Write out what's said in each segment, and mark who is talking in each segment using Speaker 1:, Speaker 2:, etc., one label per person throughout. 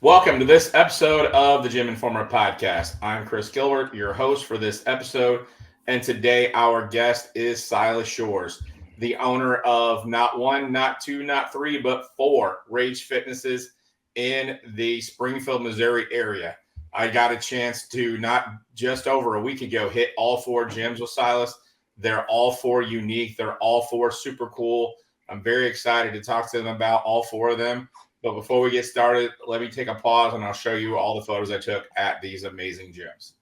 Speaker 1: Welcome to this episode of the GymInformer podcast. I'm Chris Gilbert, your host for this episode, and today our guest is Sylas Shores, the owner of not one, not two, not three, but four Rage Fitnesses in the Springfield, Missouri area. I got a chance to not just over a week ago hit all four gyms with Sylas. They're all four unique. They're all four super cool. I'm very excited to talk to them about all four of them. But before we get started, let me take a pause and I'll show you all the photos I took at these amazing gyms.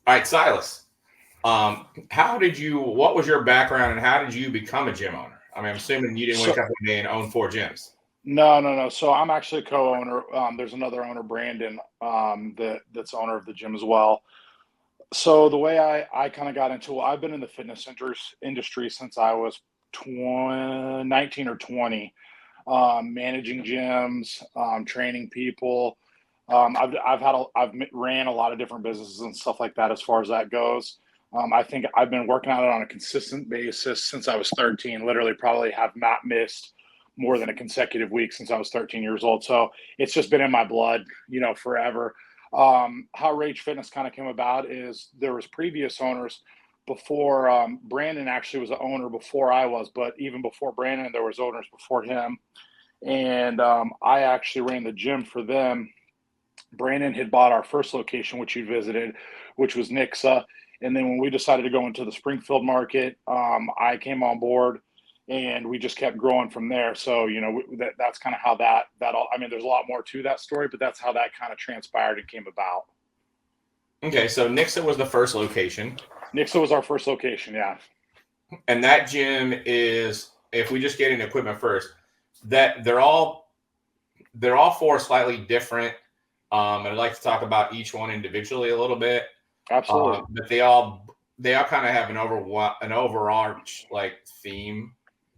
Speaker 1: All right, Sylas. What was your background and how did you become a gym owner? I mean, I'm assuming you didn't wake up one day and own four gyms.
Speaker 2: No. So I'm actually co-owner. There's another owner, Brandon, that's owner of the gym as well. So the way I kind of got into it, I've been in the fitness industry since I was 19 or 20, managing gyms, training people. I've ran a lot of different businesses and stuff like that as far as that goes. I think I've been working on it on a consistent basis since I was 13. Literally, probably have not missed more than a consecutive week since I was 13 years old. So it's just been in my blood, forever. How Rage Fitness kind of came about is there was previous owners before. Brandon actually was the owner before I was, but even before Brandon, there was owners before him. And I actually ran the gym for them. Brandon had bought our first location, which he visited, which was Nixa. And then when we decided to go into the Springfield market, I came on board and we just kept growing from there. So, that's kind of how that all, I mean, there's a lot more to that story, but that's how that kind of transpired and came about.
Speaker 1: Okay, so Nixa was the first location.
Speaker 2: Nixa was our first location, yeah.
Speaker 1: And that gym is, if we just get into equipment first, that they're all four slightly different. I'd like to talk about each one individually a little bit.
Speaker 2: Absolutely.
Speaker 1: But they all kind of have an overarch like theme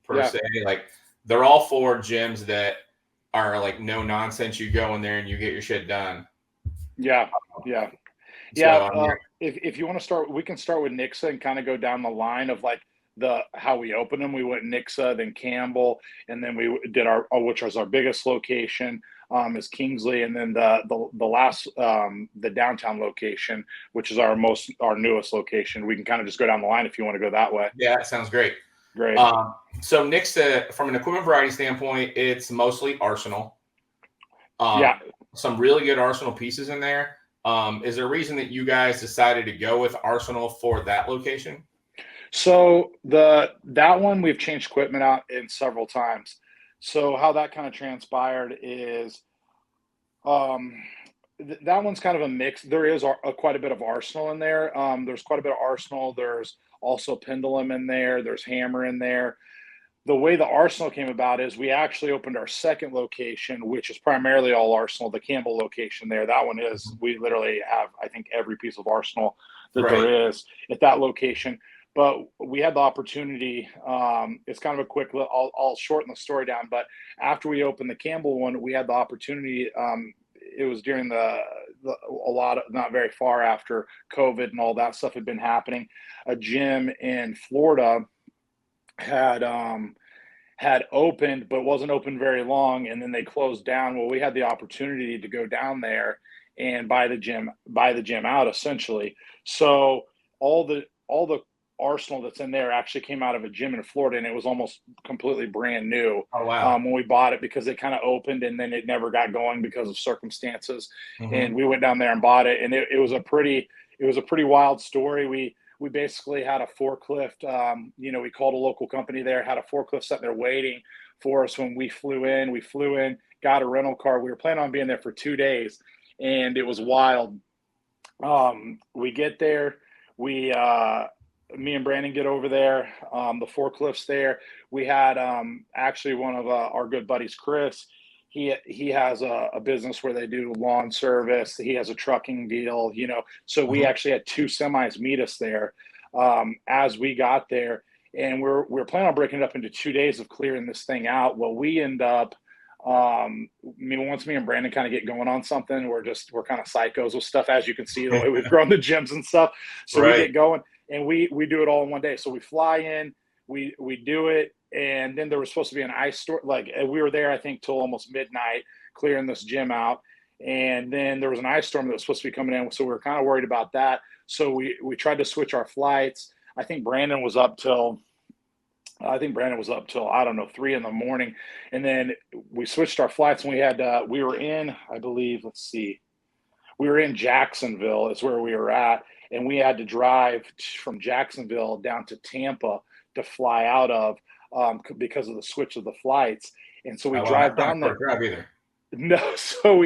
Speaker 1: per se. Like they're all four gyms that are like no nonsense. You go in there and you get your shit done.
Speaker 2: Yeah.
Speaker 1: So,
Speaker 2: If you want to start, we can start with Nixa and kind of go down the line of like how we opened them. We went Nixa, then Campbell, and then we did which was our biggest location. Is Kingsley, and then the last the downtown location, which is our newest location. We can kind of just go down the line if you want to go that way.
Speaker 1: Yeah, that sounds great.
Speaker 2: Great.
Speaker 1: So Nixa, from an equipment variety standpoint, it's mostly Arsenal. Some really good Arsenal pieces in there. Is there a reason that you guys decided to go with Arsenal for that location?
Speaker 2: So that one we've changed equipment out in several times. So how that kind of transpired is that one's kind of a mix. There is quite a bit of Arsenal in there. There's quite a bit of Arsenal. There's also Pendulum in there. There's Hammer in there. The way the Arsenal came about is we actually opened our second location, which is primarily all Arsenal, the Campbell location there. That one is, we literally have, I think, every piece of Arsenal that there is at that location. But we had the opportunity. It's kind of a quick. I'll shorten the story down. But after we opened the Campbell one, we had the opportunity. It was during not very far after COVID and all that stuff had been happening. A gym in Florida had opened, but wasn't open very long, and then they closed down. Well, we had the opportunity to go down there and buy the gym out essentially. So all the Arsenal that's in there actually came out of a gym in Florida, and it was almost completely brand new.
Speaker 1: Oh, wow.
Speaker 2: When we bought it, because it kind of opened and then it never got going because of circumstances.
Speaker 1: Mm-hmm.
Speaker 2: And we went down there and bought it, and it was a pretty wild story. We basically had a forklift. We called a local company there, had a forklift sitting there waiting for us when we flew in. We flew in, got a rental car. We were planning on being there for 2 days, and it was wild. We get there. Me and Brandon get over there. The forklifts there. We had actually one of our good buddies, Chris. He has a business where they do lawn service. He has a trucking deal, So we actually had two semis meet us there as we got there, and we're planning on breaking it up into 2 days of clearing this thing out. Well, we end up. Once me and Brandon kind of get going on something, we're kind of psychos with stuff, as you can see the way we've grown the gyms and stuff. So
Speaker 1: Right.
Speaker 2: we get going and we do it all in one day. So we fly in, we do it, and then there was supposed to be an ice storm. Like we were there, I think, till almost midnight clearing this gym out, and then there was an ice storm that was supposed to be coming in. So we were kind of worried about that. So we tried to switch our flights. I think Brandon was up till I don't know, 3 a.m. And then we switched our flights, and we were in, I believe, we were in Jacksonville is where we were at. And we had to drive from Jacksonville down to Tampa to fly out of because of the switch of the flights. And so we drive down there.
Speaker 1: Drive either.
Speaker 2: No, so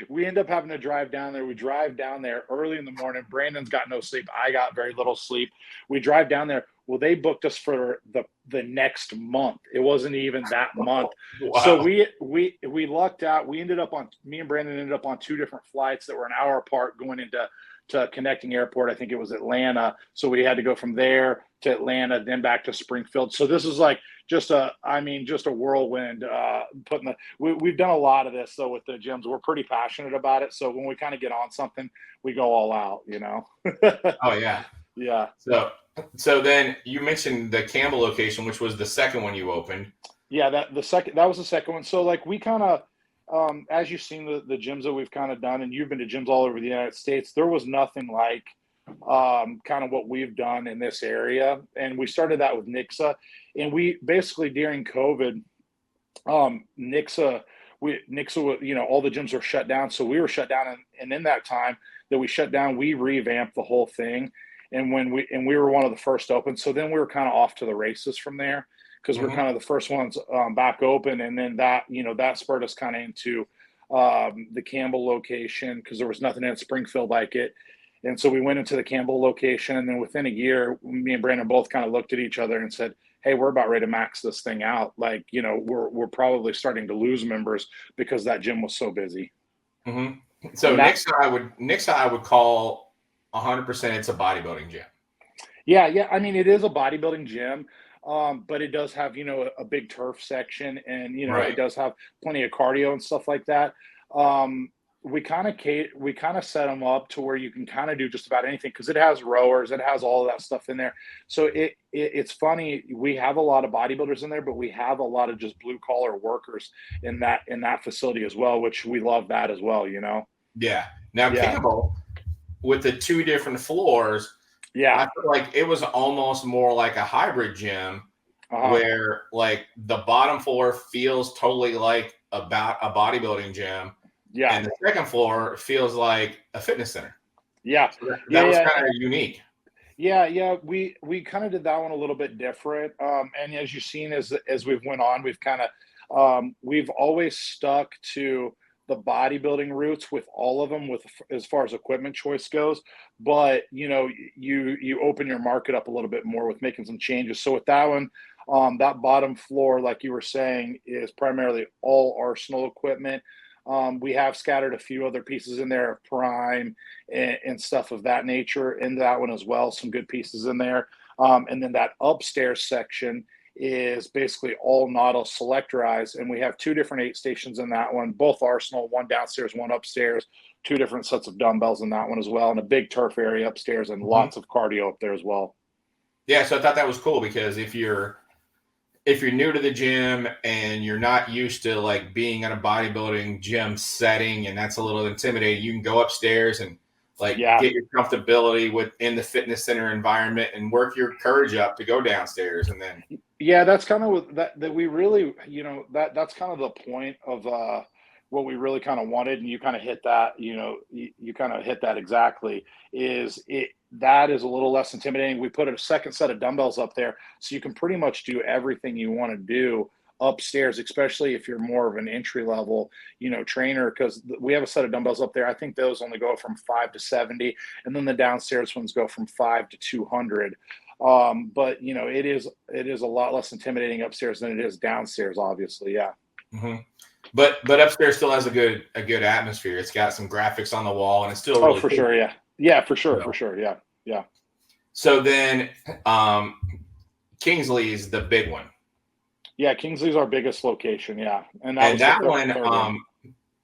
Speaker 2: we end up having to drive down there. We drive down there early in the morning. Brandon's got no sleep. I got very little sleep. We drive down there. Well, they booked us for the next month. It wasn't even that month.
Speaker 1: Wow.
Speaker 2: So we lucked out. Me and Brandon ended up on 2 different flights that were an hour apart going into connecting airport. I think it was Atlanta. So we had to go from there to Atlanta, then back to Springfield. So this is like just a whirlwind. We've done a lot of this though with the gyms. We're pretty passionate about it. So when we kind of get on something, we go all out,
Speaker 1: Oh yeah.
Speaker 2: Yeah.
Speaker 1: So then you mentioned the Campbell location, which was the second one you opened.
Speaker 2: Yeah, that was the second one. So like we kind of, as you've seen the gyms that we've kind of done, and you've been to gyms all over the United States, there was nothing like kind of what we've done in this area. And we started that with Nixa, and we basically during COVID, Nixa, all the gyms were shut down. So we were shut down. And in that time that we shut down, we revamped the whole thing. And we were one of the first open. So then we were kind of off to the races from there, because we're kind of the first ones back open. And then that spurred us kind of into the Campbell location, because there was nothing in Springfield like it. And so we went into the Campbell location, and then within a year, me and Brandon both kind of looked at each other and said, hey, we're about ready to max this thing out. Like, we're probably starting to lose members because that gym was so busy.
Speaker 1: Mm-hmm. So Nixa I would call 100% it's a bodybuilding gym.
Speaker 2: Yeah. I mean, it is a bodybuilding gym. But it does have, a big turf section, and,
Speaker 1: Right.
Speaker 2: It does have plenty of cardio and stuff like that. We kind of set them up to where you can kind of do just about anything, because it has rowers, it has all of that stuff in there. So it's funny. We have a lot of bodybuilders in there, but we have a lot of just blue collar workers in that facility as well, which we love that as well,
Speaker 1: Yeah. Now Campbell, with the 2 different floors,
Speaker 2: yeah,
Speaker 1: I feel like it was almost more like a hybrid gym, where like the bottom floor feels totally like about a bodybuilding gym.
Speaker 2: Yeah.
Speaker 1: And the second floor feels like a fitness center.
Speaker 2: Yeah.
Speaker 1: So that was kind of unique.
Speaker 2: Yeah. We kind of did that one a little bit different. And as you've seen, as we've went on, we've kind of, we've always stuck to the bodybuilding roots with all of them, as far as equipment choice goes. But, you open your market up a little bit more with making some changes. So with that one, that bottom floor, like you were saying, is primarily all Arsenal equipment. We have scattered a few other pieces in there of Prime and stuff of that nature in that one as well. Some good pieces in there. And then that upstairs section is basically all Nautilus selectorized. And we have 2 different 8 stations in that one, both Arsenal, one downstairs, one upstairs, 2 different sets of dumbbells in that one as well. And a big turf area upstairs, and lots of cardio up there as well.
Speaker 1: Yeah. So I thought that was cool, because if you're new to the gym and you're not used to like being in a bodybuilding gym setting, and that's a little intimidating, you can go upstairs and like get your comfortability within the fitness center environment and work your courage up to go downstairs. And then
Speaker 2: that's kind of what that we really, that's kind of the point of what we really kind of wanted. And you kind of hit that, you kind of hit that exactly. That is a little less intimidating. We put a second set of dumbbells up there, so you can pretty much do everything you want to do upstairs, especially if you're more of an entry level, trainer, because we have a set of dumbbells up there. I think those only go from 5 to 70, and then the downstairs ones go from 5 to 200. But it is a lot less intimidating upstairs than it is downstairs, obviously. Yeah.
Speaker 1: Mm-hmm. But upstairs still has a good atmosphere. It's got some graphics on the wall, and it's still really
Speaker 2: for
Speaker 1: cool.
Speaker 2: sure. Yeah, for sure. Yeah.
Speaker 1: So then, Kingsley's the big one.
Speaker 2: Yeah, Kingsley's our biggest location. Yeah, and
Speaker 1: that one,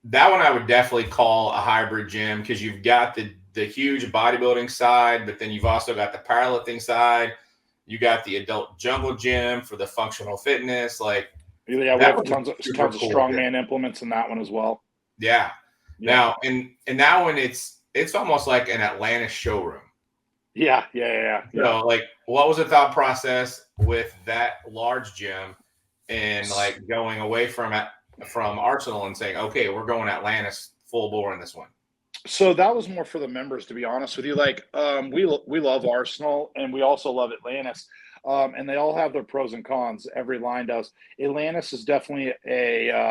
Speaker 1: that one I would definitely call a hybrid gym, because you've got the huge bodybuilding side, but then you've also got the powerlifting side. You got the adult jungle gym for the functional fitness. Like,
Speaker 2: yeah, we have tons of strongman implements in that one as well.
Speaker 1: Yeah. Now, in that one, it's almost like an Atlanta showroom.
Speaker 2: Yeah.
Speaker 1: So, like, what was the thought process with that large gym and like going away from Arsenal and saying, okay, we're going Atlantis full bore in this one?
Speaker 2: So that was more for the members, to be honest with you. Like, we love Arsenal, and we also love Atlantis, and they all have their pros and cons. Every line does. Atlantis is definitely their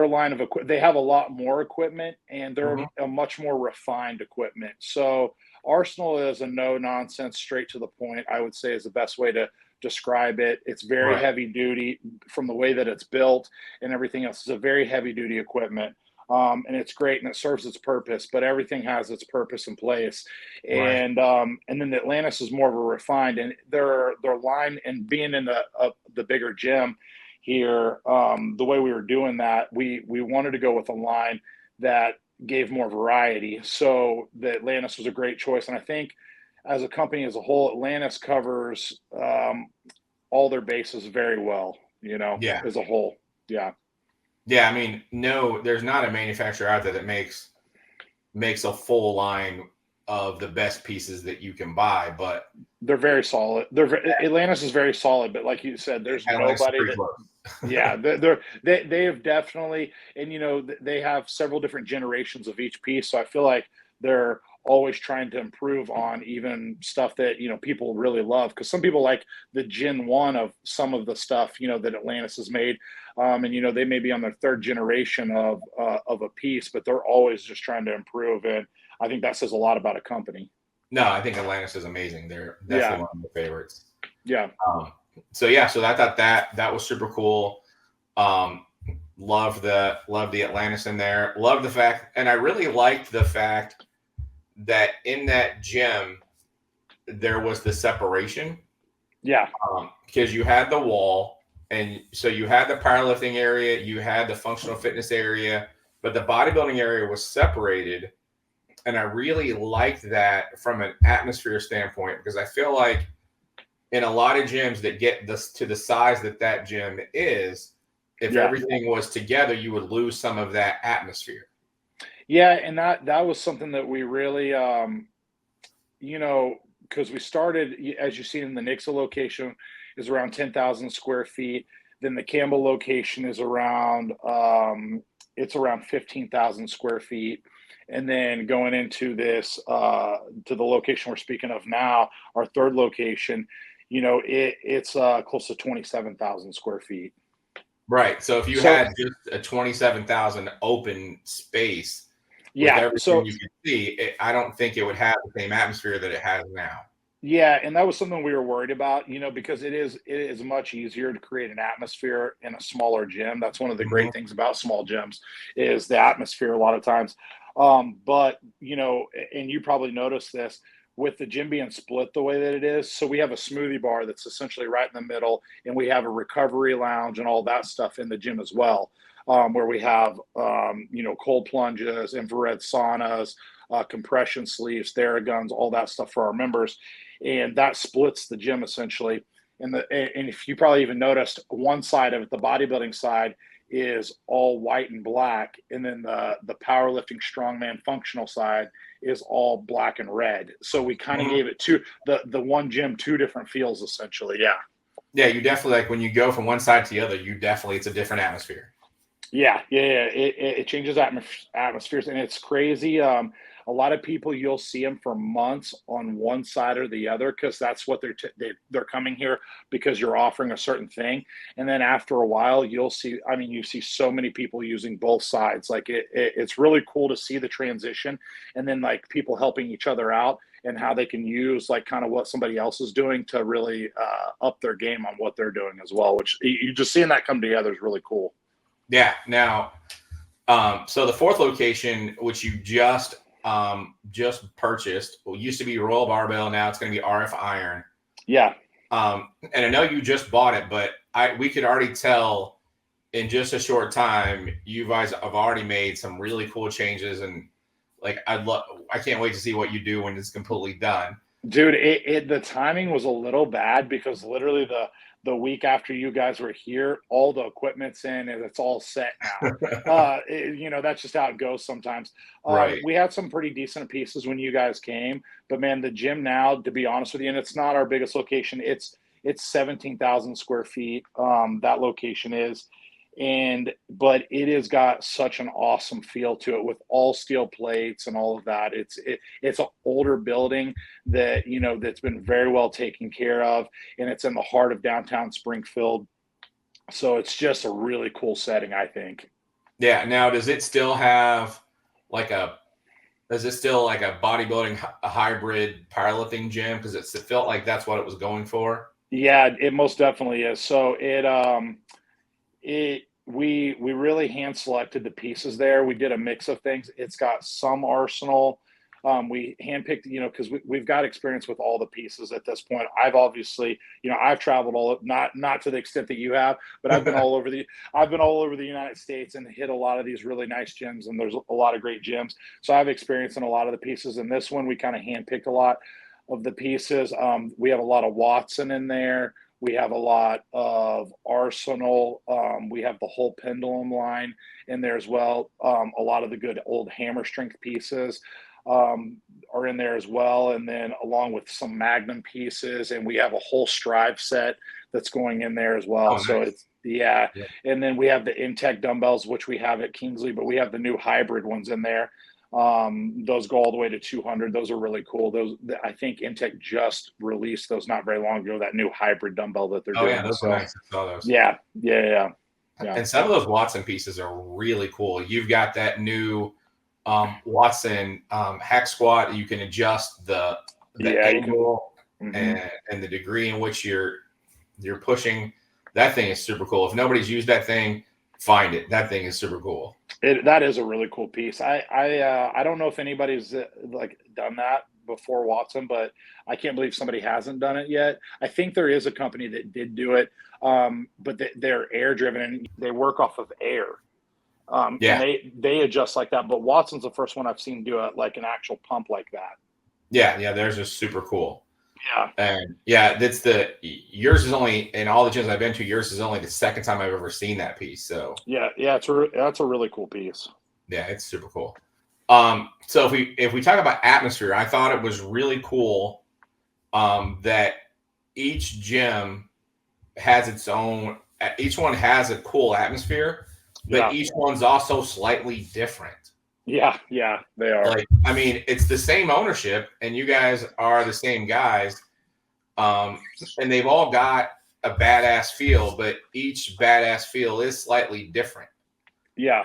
Speaker 2: line of equipment. They have a lot more equipment, and they're a much more refined equipment. So Arsenal is a no nonsense, straight to the point, I would say, is the best way to describe it. It's very heavy duty from the way that it's built and everything else. It's a very heavy duty equipment. And it's great, and it serves its purpose, but everything has its purpose in place. And then the Atlantis is more of a refined, and their line, and being in the bigger gym here, the way we were doing that, we wanted to go with a line that gave more variety. So the Atlantis was a great choice. And I think as a company as a whole, Atlantis covers all their bases very well, as a whole. Yeah.
Speaker 1: Yeah. I mean, no, there's not a manufacturer out there that makes a full line of the best pieces that you can buy, but
Speaker 2: they're very solid. Atlantis is very solid, but like you said, there's nobody that, they have definitely, and they have several different generations of each piece. So I feel like they're always trying to improve on even stuff that, people really love. Because some people like the Gen 1 of some of the stuff, that Atlantis has made. And, they may be on their third generation of a piece, but they're always just trying to improve. And I think that says a lot about a company.
Speaker 1: No, I think Atlantis is amazing. They're definitely one of my favorites.
Speaker 2: Yeah.
Speaker 1: So I thought that was super cool. Love the Atlantis in there. Love the fact, and I really liked the fact that in that gym there was the separation.
Speaker 2: Yeah.
Speaker 1: Because you had the wall, and so you had the powerlifting area, you had the functional fitness area, but the bodybuilding area was separated. And I really liked that from an atmosphere standpoint, because I feel like in a lot of gyms that get this to the size that gym is, if everything was together, you would lose some of that atmosphere.
Speaker 2: Yeah, and that was something that we really, because we started, as you see in the Nixa location, is around 10,000 square feet. Then the Campbell location is around, it's around 15,000 square feet. And then going into this, to the location we're speaking of now, our third location, it's close to 27,000 square feet.
Speaker 1: Right. So if you had just a 27,000 open space, with everything you could see, I don't think it would have the same atmosphere that it has now.
Speaker 2: Yeah, and that was something we were worried about, because it is much easier to create an atmosphere in a smaller gym. That's one of the great things about small gyms, is the atmosphere a lot of times. But, and you probably noticed this with the gym being split the way that it is. So we have a smoothie bar that's essentially right in the middle, and we have a recovery lounge and all that stuff in the gym as well, where we have, cold plunges, infrared saunas, compression sleeves, Theraguns, all that stuff for our members. And that splits the gym essentially. And if you probably even noticed, one side of it, the bodybuilding side, is all white and black, and then the powerlifting strongman functional side is all black and red. So we kind of gave it the one gym two different feels essentially. Yeah,
Speaker 1: you definitely, like when you go from one side to the other, it's a different atmosphere.
Speaker 2: Yeah, yeah, yeah. It changes atmospheres, and it's crazy. A lot of people, you'll see them for months on one side or the other because that's what they're coming here because you're offering a certain thing, and then after a while, you'll see. I mean, you see so many people using both sides. Like it's really cool to see the transition, and then like people helping each other out and how they can use like kind of what somebody else is doing to really up their game on what they're doing as well. Which you just seeing that come together is really cool.
Speaker 1: Yeah. Now, so the fourth location, which you just purchased, well, used to be Royal Barbell. Now it's going to be RF Iron.
Speaker 2: Yeah.
Speaker 1: And I know you just bought it, but we could already tell in just a short time, you guys have already made some really cool changes, and like I can't wait to see what you do when it's completely done.
Speaker 2: Dude, the timing was a little bad because literally the week after you guys were here, all the equipment's in and it's all set now. That's just how it goes sometimes.
Speaker 1: Right.
Speaker 2: We had some pretty decent pieces when you guys came, but man, the gym now, to be honest with you, and it's not our biggest location. It's 17,000 square feet. That location is, but it has got such an awesome feel to it with all steel plates and all of that. It's an older building that that's been very well taken care of, and it's in the heart of downtown Springfield. So it's just a really cool setting, I think.
Speaker 1: Yeah. Now, does it still have like a is it still like a bodybuilding a hybrid powerlifting gym? Because it felt like that's what it was going for.
Speaker 2: Yeah, it most definitely is. So it we really hand selected the pieces there. We did a mix of things. It's got some arsenal. We handpicked, because we've got experience with all the pieces at this point. I've obviously, I've traveled not to the extent that you have, but I've been all over the United States and hit a lot of these really nice gyms, and there's a lot of great gyms. So I have experience in a lot of the pieces. And this one, we kind of handpicked a lot of the pieces. We have a lot of Watson in there. We have a lot of Arsenal. We have the whole pendulum line in there as well. A lot of the good old hammer strength pieces are in there as well. And then along with some Magnum pieces, and we have a whole Strive set that's going in there as well.
Speaker 1: Oh, nice.
Speaker 2: So it's, yeah.
Speaker 1: Yeah.
Speaker 2: And then we have the Intech dumbbells, which we have at Kingsley, but we have the new hybrid ones in there. Those go all the way to 200. Those are really cool. I think Intech just released those not very long ago, that new hybrid dumbbell that they're
Speaker 1: Oh
Speaker 2: doing.
Speaker 1: yeah, those are nice. I saw those.
Speaker 2: Yeah, yeah, yeah, yeah.
Speaker 1: And some of those Watson pieces are really cool. You've got that new Watson hack squat. You can adjust the angle and the degree in which you're pushing. That thing is super cool. If nobody's used that thing, find it. That thing is super cool.
Speaker 2: That is a really cool piece. I don't know if anybody's like done that before Watson, but I can't believe somebody hasn't done it yet. I think there is a company that did do it, but they're air driven and they work off of air. And they adjust like that. But Watson's the first one I've seen do it like an actual pump like that.
Speaker 1: Yeah, theirs is super cool.
Speaker 2: Yeah.
Speaker 1: And yours is only, in all the gyms I've been to, yours is only the second time I've ever seen that piece. So
Speaker 2: yeah, that's a really cool piece.
Speaker 1: Yeah, it's super cool. So if we talk about atmosphere, I thought it was really cool that each gym has its own. Each one has a cool atmosphere, but each one's also slightly different.
Speaker 2: Yeah, they are.
Speaker 1: Like, I mean, it's the same ownership, and you guys are the same guys, and they've all got a badass feel, but each badass feel is slightly different.
Speaker 2: Yeah.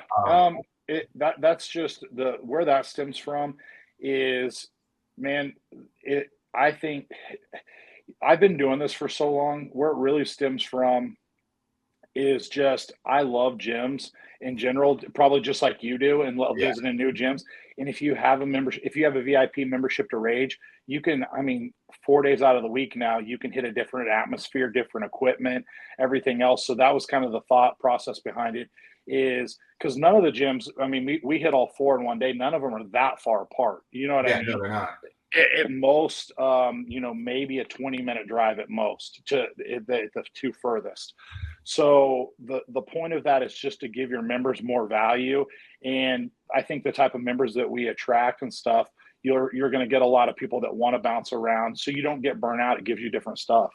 Speaker 2: That's just where that stems from is, man, I think I've been doing this for so long. Where it really stems from is just I love gyms in general, probably just like you do, and love visiting new gyms. And if you have if you have a VIP membership to Rage, you can, 4 days out of the week now, you can hit a different atmosphere, different equipment, everything else. So that was kind of the thought process behind it, is because none of the gyms, we hit all four in one day. None of them are that far apart. You know what I mean?
Speaker 1: No, they're not.
Speaker 2: At most, maybe a 20-minute drive at most to the two furthest. So the point of that is just to give your members more value. And I think the type of members that we attract and stuff, you're going to get a lot of people that want to bounce around, so you don't get burnt out. It gives you different stuff.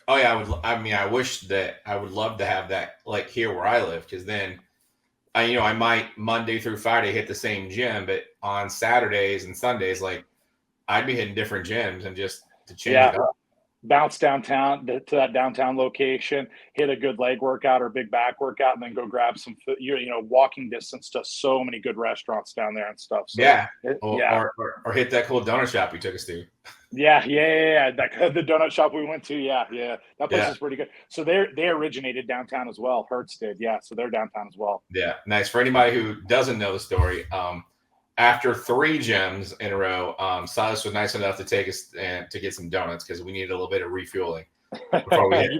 Speaker 1: Oh yeah, I would. I wish that I would love to have that like here where I live, because then I might Monday through Friday hit the same gym, but on Saturdays and Sundays, like I'd be hitting different gyms and just to change
Speaker 2: Yeah.
Speaker 1: it up.
Speaker 2: Bounce downtown to that downtown location, hit a good leg workout or big back workout, and then go grab some food. Walking distance to so many good restaurants down there and stuff. So
Speaker 1: Yeah.
Speaker 2: yeah,
Speaker 1: Or hit that cool donut shop you took us to.
Speaker 2: yeah. The donut shop we went to, yeah. That place
Speaker 1: Yeah.
Speaker 2: is pretty good. So they originated downtown as well. Hertz did, yeah. So they're downtown as well.
Speaker 1: Yeah. Nice. For anybody who doesn't know the story, after 3 gyms in a row, Silas was nice enough to take us and to get some donuts because we needed a little bit of refueling before we hit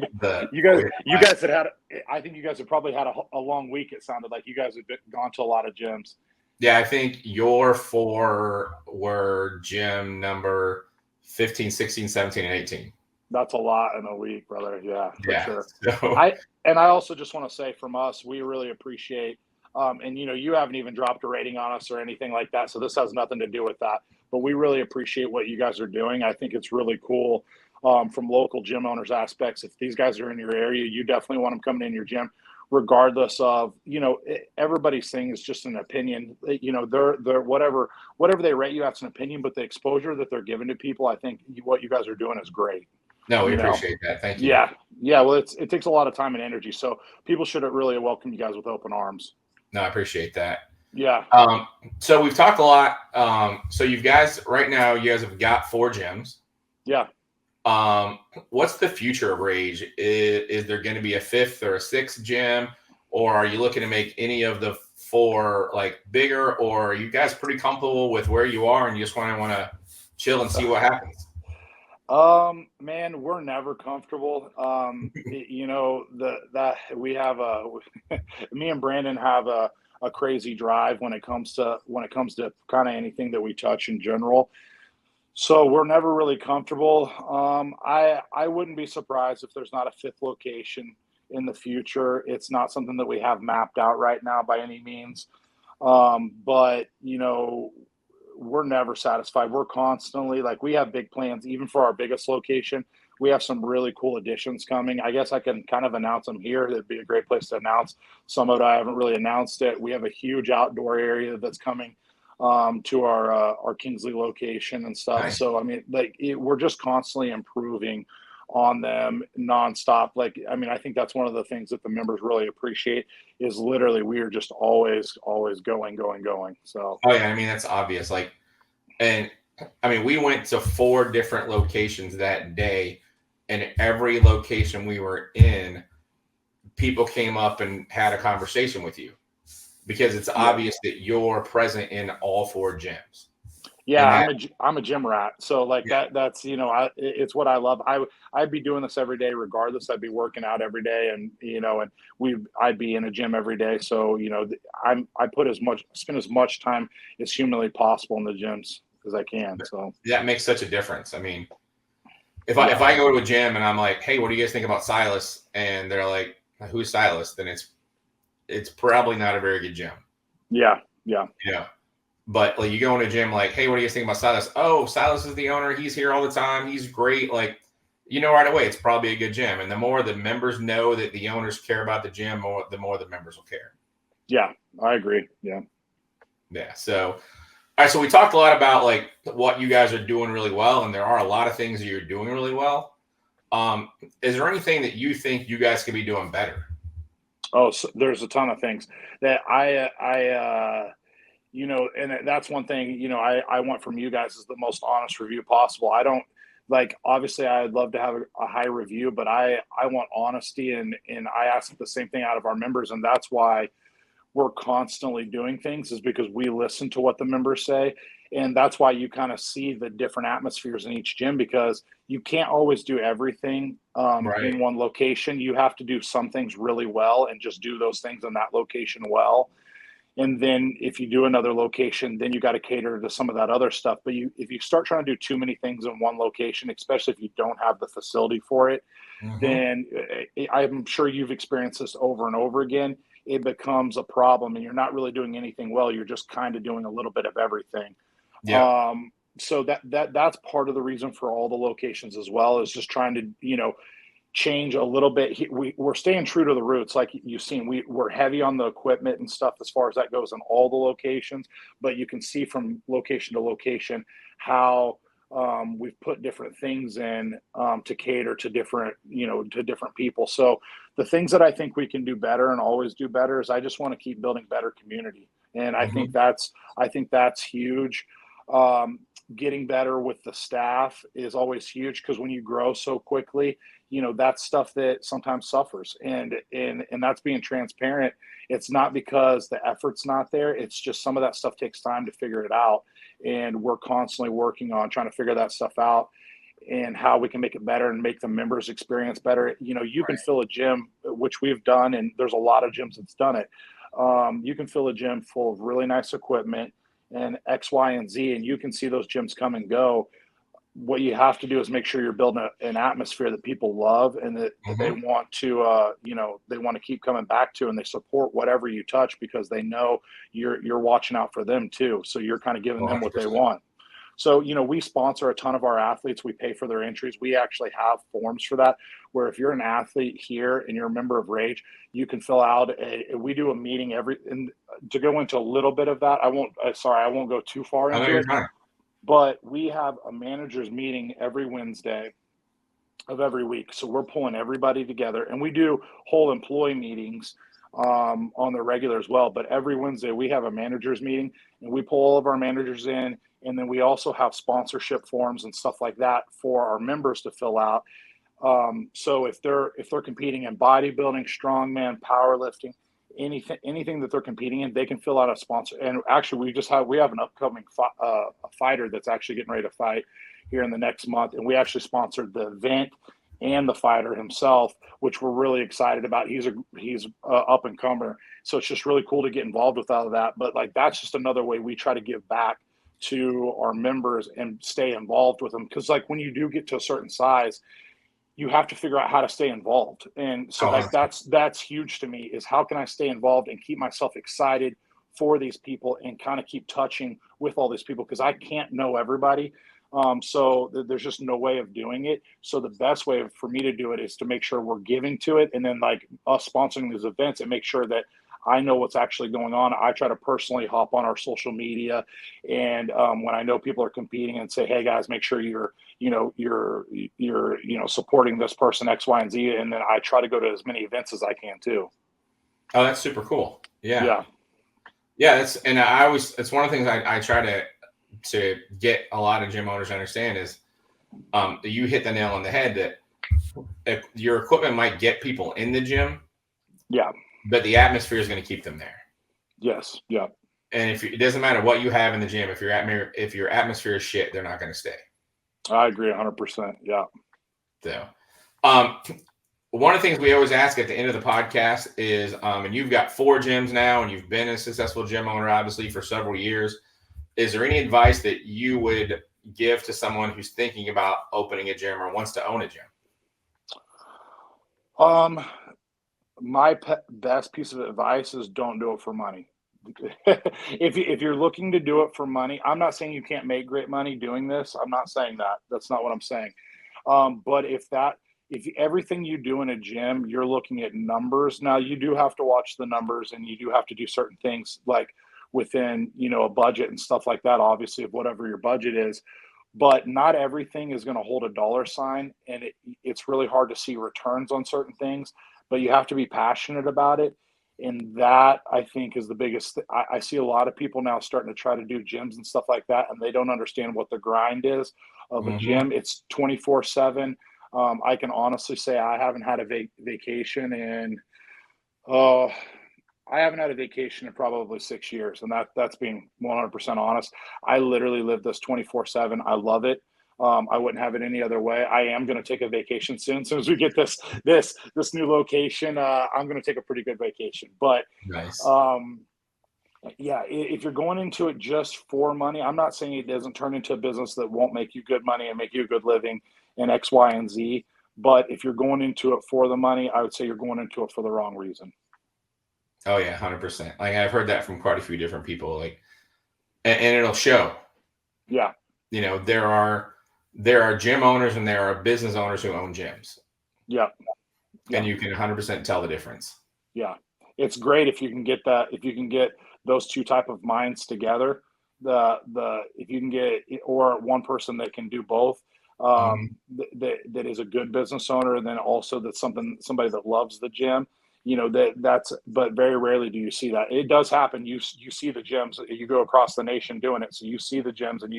Speaker 2: you guys had. I think you guys have probably had a long week. It sounded like you guys had gone to a lot of gyms.
Speaker 1: Yeah, I think your 4 were gym number 15, 16, 17, and 18.
Speaker 2: That's a lot in a week, brother. Yeah, for sure.
Speaker 1: So.
Speaker 2: I also just want to say from us, we really appreciate. And you haven't even dropped a rating on us or anything like that, so this has nothing to do with that. But we really appreciate what you guys are doing. I think it's really cool from local gym owners aspects. If these guys are in your area, you definitely want them coming in your gym, regardless of everybody's thing is just an opinion. They're whatever they rate you, that's an opinion. But the exposure that they're giving to people, I think what you guys are doing is great.
Speaker 1: No, we appreciate that. Thank you.
Speaker 2: Yeah. Well, it takes a lot of time and energy, so people should really welcome you guys with open arms.
Speaker 1: No, I appreciate that.
Speaker 2: Yeah.
Speaker 1: So we've talked a lot. So you guys right now, you guys have got 4 gyms.
Speaker 2: Yeah.
Speaker 1: What's the future of Rage? Is there going to be a 5th or a 6th gym, or are you looking to make any of the 4 like bigger, or are you guys pretty comfortable with where you are and you just want to chill and see what happens?
Speaker 2: Man, we're never comfortable. We have me and Brandon have a crazy drive when it comes to kind of anything that we touch in general. So we're never really comfortable. I wouldn't be surprised if there's not a 5th location in the future. It's not something that we have mapped out right now by any means. But we're never satisfied. We're constantly we have big plans, even for our biggest location. We have some really cool additions coming. I guess I can kind of announce them here. It'd be a great place to announce some of it. I haven't really announced it. We have a huge outdoor area that's coming to our Kingsley location and stuff.
Speaker 1: Nice.
Speaker 2: So, I mean, we're just constantly improving on them nonstop. I think that's one of the things that the members really appreciate is literally we are just always going. So,
Speaker 1: oh yeah, I mean, that's obvious. And I mean, we went to 4 different locations that day, and every location we were in, people came up and had a conversation with you because it's obvious that you're present in all 4 gyms.
Speaker 2: Yeah, I'm a gym rat. So that's it's what I love. I'd be doing this every day regardless. I'd be working out every day, and I'd be in a gym every day. So I spend as much time as humanly possible in the gyms as I can. So
Speaker 1: that makes such a difference. I mean, if I go to a gym and I'm like, hey, what do you guys think about Silas? And they're like, who's Silas? Then it's probably not a very good gym.
Speaker 2: Yeah.
Speaker 1: But you go in a gym like, hey, what do you guys think about Silas? Oh, Silas is the owner. He's here all the time. He's great. Right away, it's probably a good gym. And the more the members know that the owners care about the gym, the more the members will care.
Speaker 2: Yeah, I agree. Yeah.
Speaker 1: So, all right. So we talked a lot about what you guys are doing really well, and there are a lot of things that you're doing really well. Is there anything that you think you guys could be doing better?
Speaker 2: Oh, so there's a ton of things that and that's one thing, I want from you guys is the most honest review possible. I don't obviously I'd love to have a high review, but I want honesty and I ask the same thing out of our members. And that's why we're constantly doing things is because we listen to what the members say. And that's why you kind of see the different atmospheres in each gym because you can't always do everything in one location. You have to do some things really well and just do those things in that location well. And then if you do another location, then you got to cater to some of that other stuff. But if you start trying to do too many things in one location, especially if you don't have the facility for it, then I'm sure you've experienced this over and over again. It becomes a problem and you're not really doing anything well. You're just kind of doing a little bit of everything.
Speaker 1: Yeah.
Speaker 2: So that's part of the reason for all the locations as well is just trying to, change a little bit. We're staying true to the roots, like you've seen. We're heavy on the equipment and stuff as far as that goes in all the locations, but you can see from location to location how we've put different things in to cater to different, to different people. So the things that I think we can do better and always do better is I just want to keep building better community, and I think that's huge. Getting better with the staff is always huge, because when you grow so quickly, that's stuff that sometimes suffers, and that's being transparent. It's not because the effort's not there, it's just some of that stuff takes time to figure it out, and we're constantly working on trying to figure that stuff out and how we can make it better and make the members experience better. You can fill a gym, which we've done, and there's a lot of gyms that's done it. You can fill a gym full of really nice equipment and X, Y, and Z, and you can see those gyms come and go. What you have to do is make sure you're building an atmosphere that people love, and that they want to, they want to keep coming back to, and they support whatever you touch, because they know you're watching out for them too. So you're kind of giving them what they want. So, we sponsor a ton of our athletes. We pay for their entries. We actually have forms for that, where if you're an athlete here and you're a member of Rage, you can fill out we do a meeting and to go into a little bit of that, I won't go too far into it, but we have a managers meeting every Wednesday of every week. So we're pulling everybody together, and we do whole employee meetings on the regular as well. But every Wednesday we have a managers meeting, and we pull all of our managers in. And then we also have sponsorship forms and stuff like that for our members to fill out. So if they're competing in bodybuilding, strongman, powerlifting, anything that they're competing in, they can fill out a sponsor. And actually, we have an upcoming a fighter that's actually getting ready to fight here in the next month, and we actually sponsored the event and the fighter himself, which we're really excited about. He's up and comer, so it's just really cool to get involved with all of that. But that's just another way we try to give back to our members and stay involved with them, because when you do get to a certain size, you have to figure out how to stay involved. And so that's huge to me, is how can I stay involved and keep myself excited for these people and kind of keep touching with all these people, because I can't know everybody. So there's just no way of doing it. So the best way for me to do it is to make sure we're giving to it, and then us sponsoring these events, and make sure that I know what's actually going on. I try to personally hop on our social media, and when I know people are competing, and say, hey guys, make sure you're supporting this person X, Y, and Z. And then I try to go to as many events as I can too.
Speaker 1: Oh, that's super cool. Yeah. It's one of the things I try to get a lot of gym owners to understand is you hit the nail on the head, that your equipment might get people in the gym.
Speaker 2: Yeah.
Speaker 1: But the atmosphere is going to keep them there.
Speaker 2: Yes. Yeah.
Speaker 1: And it doesn't matter what you have in the gym, if your atmosphere is shit, they're not going to stay.
Speaker 2: I agree 100%. Yeah.
Speaker 1: So, one of the things we always ask at the end of the podcast is, and you've got 4 gyms now, and you've been a successful gym owner, obviously, for several years. Is there any advice that you would give to someone who's thinking about opening a gym or wants to own a gym?
Speaker 2: My best piece of advice is don't do it for money. If you're looking to do it for money, I'm not saying you can't make great money doing this. I'm not saying that. That's not what I'm saying. But if everything you do in a gym, you're looking at numbers. Now you do have to watch the numbers, and you do have to do certain things within, a budget and stuff like that, obviously, of whatever your budget is. But not everything is going to hold a dollar sign, and it's really hard to see returns on certain things. But you have to be passionate about it. And that, I think, is the biggest I see a lot of people now starting to try to do gyms and stuff like that, and they don't understand what the grind is of a gym. It's 24/7. I can honestly say I haven't had a vacation in probably 6 years, and that's being 100% honest. I literally live this 24/7. I love it. I wouldn't have it any other way. I am going to take a vacation soon. As soon as we get this new location, I'm going to take a pretty good vacation. But
Speaker 1: nice.
Speaker 2: If you're going into it just for money, I'm not saying it doesn't turn into a business that won't make you good money and make you a good living and X, Y, and Z. But if you're going into it for the money, I would say you're going into it for the wrong reason.
Speaker 1: Oh yeah, 100%. I've heard that from quite a few different people. And it'll show.
Speaker 2: Yeah.
Speaker 1: There are gym owners and there are business owners who own gyms.
Speaker 2: Yeah. Yeah.
Speaker 1: And you can 100% tell the difference.
Speaker 2: Yeah. It's great if you can get that, if you can get those two type of minds together. If you can get, or one person that can do both,
Speaker 1: Mhm.
Speaker 2: that is a good business owner, and then also that's somebody that loves the gym. But very rarely do you see that. It does happen. You see the gyms, you go across the nation doing it, so you see the gyms, and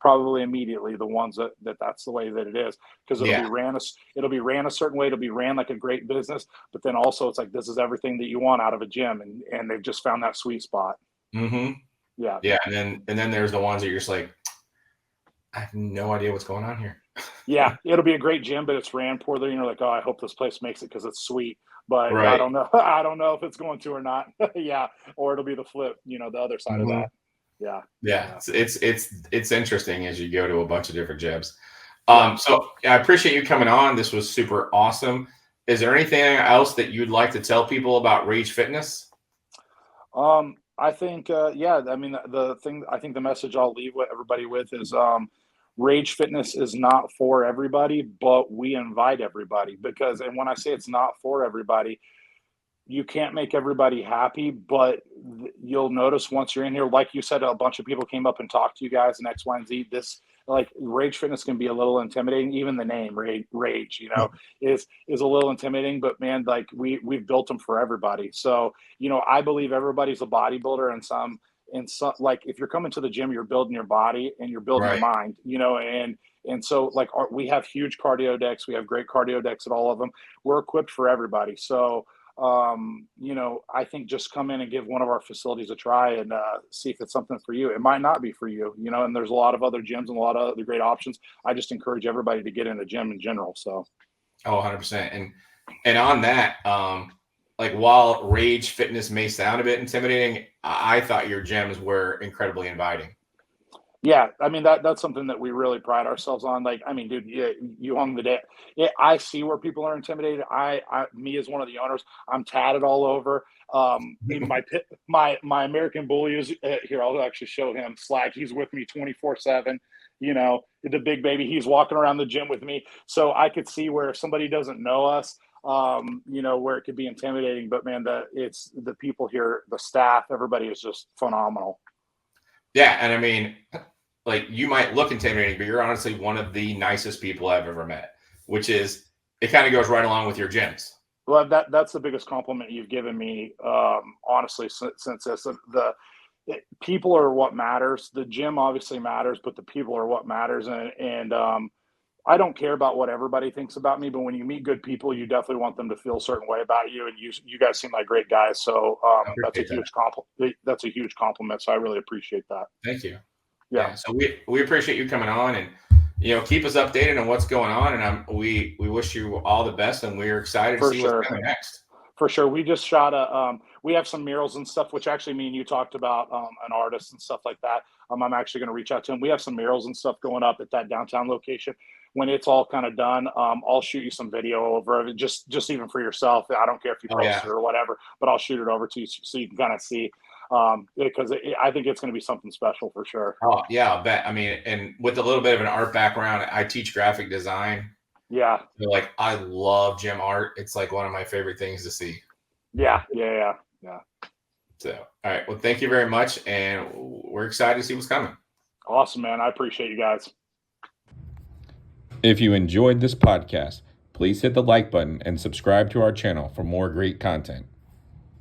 Speaker 2: probably immediately the ones that's the way that it is, because
Speaker 1: Yeah.
Speaker 2: it'll be ran a certain way, it'll be ran like a great business, but then also it's like this is everything that you want out of a gym, and they've just found that sweet spot.
Speaker 1: Hmm.
Speaker 2: Yeah.
Speaker 1: Yeah. And then there's the ones that you're just like, I have no idea what's going on here.
Speaker 2: Yeah, it'll be a great gym, but it's ran poorly, and you're like, "Oh, I hope this place makes it because it's sweet." But I
Speaker 1: Right.
Speaker 2: don't know. I don't know if it's going to or not. Yeah, or it'll be the flip. The other side of
Speaker 1: Hmm.
Speaker 2: that. Yeah,
Speaker 1: Yeah.
Speaker 2: yeah,
Speaker 1: It's interesting as you go to a bunch of different gyms.
Speaker 2: yeah.
Speaker 1: So I appreciate you coming on. This was super awesome. Is there anything else that you'd like to tell people about Rage Fitness?
Speaker 2: I think, yeah. I mean, the thing. I think the message I'll leave with everybody with is, Rage Fitness is not for everybody, but we invite everybody, because, and when I say it's not for everybody, you can't make everybody happy, but you'll notice once you're in here, like you said, a bunch of people came up and talked to you guys and X, Y, and Z. This, like, Rage Fitness can be a little intimidating. Even the name Rage, is a little intimidating. But man, like, we've built them for everybody. So I believe everybody's a bodybuilder, and some, like, if you're coming to the gym, you're building your body and you're building your
Speaker 1: Right.
Speaker 2: mind. And so, like, we have huge cardio decks. We have great cardio decks at all of them. We're equipped for everybody. So I think just come in and give one of our facilities a try, and see if it's something for you. It might not be for you, and there's a lot of other gyms and a lot of other great options. I just encourage everybody to get in the gym in general. So,
Speaker 1: Oh, 100%. And on that, like, while Rage Fitness may sound a bit intimidating, I thought your gyms were incredibly inviting.
Speaker 2: yeah, I mean, that's something that we really pride ourselves on. Like, I mean, dude, you hung the day. Yeah, I see where people are intimidated. Me as one of the owners, I'm tatted all over. Even my American bully is here. I'll actually show him Slag. He's with me 24/7. The big baby. He's walking around the gym with me, so I could see where if somebody doesn't know us, where it could be intimidating. But man, it's the people here, the staff, everybody is just phenomenal.
Speaker 1: Yeah, and I mean, like, you might look intimidating, but you're honestly one of the nicest people I've ever met, which is, it kind of goes right along with your gyms.
Speaker 2: Well, that's the biggest compliment you've given me, honestly, since this. People are what matters. The gym obviously matters, but the people are what matters. And I don't care about what everybody thinks about me, but when you meet good people, you definitely want them to feel a certain way about you. And you guys seem like great guys, so
Speaker 1: I
Speaker 2: that's a
Speaker 1: appreciate that.
Speaker 2: huge compliment. That's a huge compliment. So I really appreciate that.
Speaker 1: Thank you.
Speaker 2: Yeah,
Speaker 1: Yeah, so we appreciate you coming on, and keep us updated on what's going on, and we wish you all the best, and we're excited to
Speaker 2: for
Speaker 1: see what's
Speaker 2: sure.
Speaker 1: coming next.
Speaker 2: For sure. We just shot we have some murals and stuff, which actually me and you talked about, an artist and stuff like that. I'm actually going to reach out to him. We have some murals and stuff going up at that downtown location. When it's all kind of done, I'll shoot you some video over of it, just even for yourself. I don't care if you
Speaker 1: Oh
Speaker 2: post
Speaker 1: yeah.
Speaker 2: it or whatever, but I'll shoot it over to you so you can kind of see, because I think it's going to be something special for sure.
Speaker 1: Oh yeah, I'll bet. I mean, and with a little bit of an art background, I teach graphic design.
Speaker 2: Yeah.
Speaker 1: So, like, I love gym art. It's like one of my favorite things to see.
Speaker 2: Yeah. Yeah. Yeah. Yeah.
Speaker 1: So, all right. Well, thank you very much, and we're excited to see what's coming.
Speaker 2: Awesome, man. I appreciate you guys.
Speaker 3: If you enjoyed this podcast, please hit the like button and subscribe to our channel for more great content.